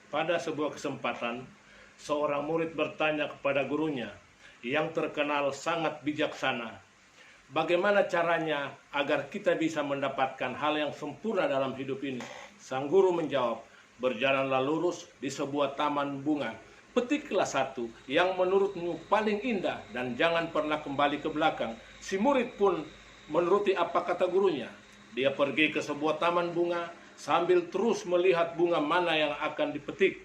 Pada sebuah kesempatan, seorang murid bertanya kepada gurunya yang terkenal sangat bijaksana, bagaimana caranya agar kita bisa mendapatkan hal yang sempurna dalam hidup ini? Sang guru menjawab, berjalanlah lurus di sebuah taman bunga. Petiklah satu yang menurutmu paling indah dan jangan pernah kembali ke belakang. Si murid pun menuruti apa kata gurunya. Dia pergi ke sebuah taman bunga sambil terus melihat bunga mana yang akan dipetik.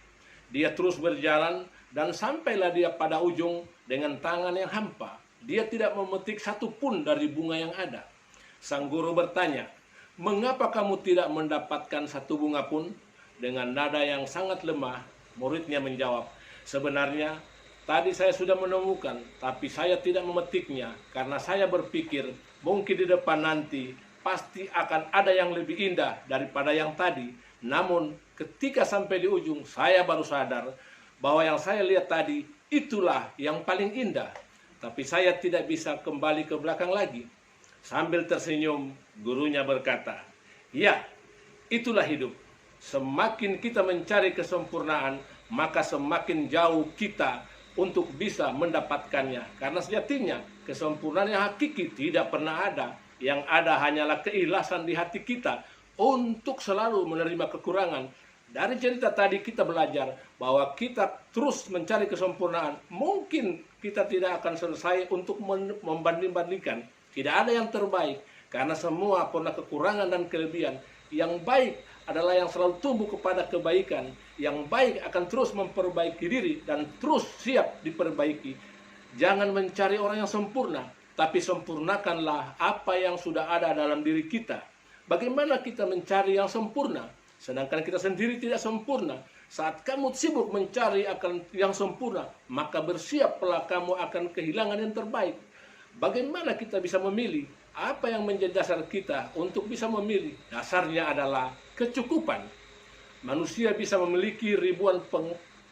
Dia terus berjalan dan sampailah dia pada ujung dengan tangan yang hampa. Dia tidak memetik satu pun dari bunga yang ada. Sang guru bertanya, mengapa kamu tidak mendapatkan satu bunga pun? Dengan nada yang sangat lemah, muridnya menjawab, sebenarnya tadi saya sudah menemukan, tapi saya tidak memetiknya karena saya berpikir mungkin di depan nanti pasti akan ada yang lebih indah daripada yang tadi. Namun ketika sampai di ujung, saya baru sadar bahwa yang saya lihat tadi itulah yang paling indah. Tapi saya tidak bisa kembali ke belakang lagi. Sambil tersenyum, gurunya berkata, ya, itulah hidup. Semakin kita mencari kesempurnaan, maka semakin jauh kita untuk bisa mendapatkannya. Karena sejatinya kesempurnaan yang hakiki tidak pernah ada. Yang ada hanyalah keikhlasan di hati kita untuk selalu menerima kekurangan. Dari cerita tadi kita belajar bahwa kita terus mencari kesempurnaan. Mungkin kita tidak akan selesai untuk membanding-bandingkan. Tidak ada yang terbaik. Karena semua pernah kekurangan dan kelebihan. Yang baik adalah yang selalu tumbuh kepada kebaikan. Yang baik akan terus memperbaiki diri dan terus siap diperbaiki. Jangan mencari orang yang sempurna, tapi sempurnakanlah apa yang sudah ada dalam diri kita. Bagaimana kita mencari yang sempurna, sedangkan kita sendiri tidak sempurna? Saat kamu sibuk mencari akan yang sempurna, maka bersiaplah kamu akan kehilangan yang terbaik. Bagaimana kita bisa memilih? Apa yang menjadi dasar kita untuk bisa memilih? Dasarnya adalah kecukupan. Manusia bisa memiliki ribuan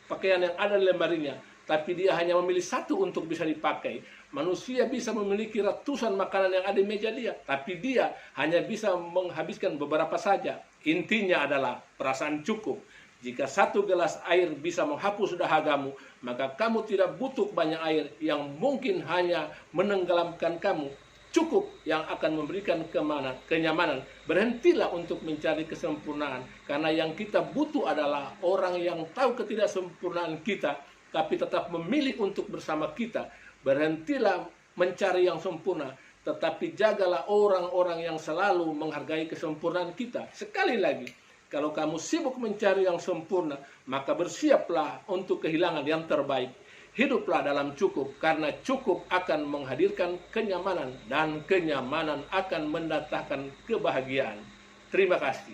pakaian yang ada di lemarinya, tapi dia hanya memilih satu untuk bisa dipakai. Manusia bisa memiliki ratusan makanan yang ada di meja dia, tapi dia hanya bisa menghabiskan beberapa saja. Intinya adalah perasaan cukup. Jika satu gelas air bisa menghapus dahagamu, maka kamu tidak butuh banyak air yang mungkin hanya menenggelamkan kamu. Cukup yang akan memberikan kenyamanan. Berhentilah untuk mencari kesempurnaan, karena yang kita butuh adalah orang yang tahu ketidaksempurnaan kita, tapi tetap memilih untuk bersama kita. Berhentilah mencari yang sempurna, tetapi jagalah orang-orang yang selalu menghargai kesempurnaan kita. Sekali lagi, kalau kamu sibuk mencari yang sempurna, maka bersiaplah untuk kehilangan yang terbaik. Hiduplah dalam cukup, karena cukup akan menghadirkan kenyamanan, dan kenyamanan akan mendatangkan kebahagiaan. Terima kasih.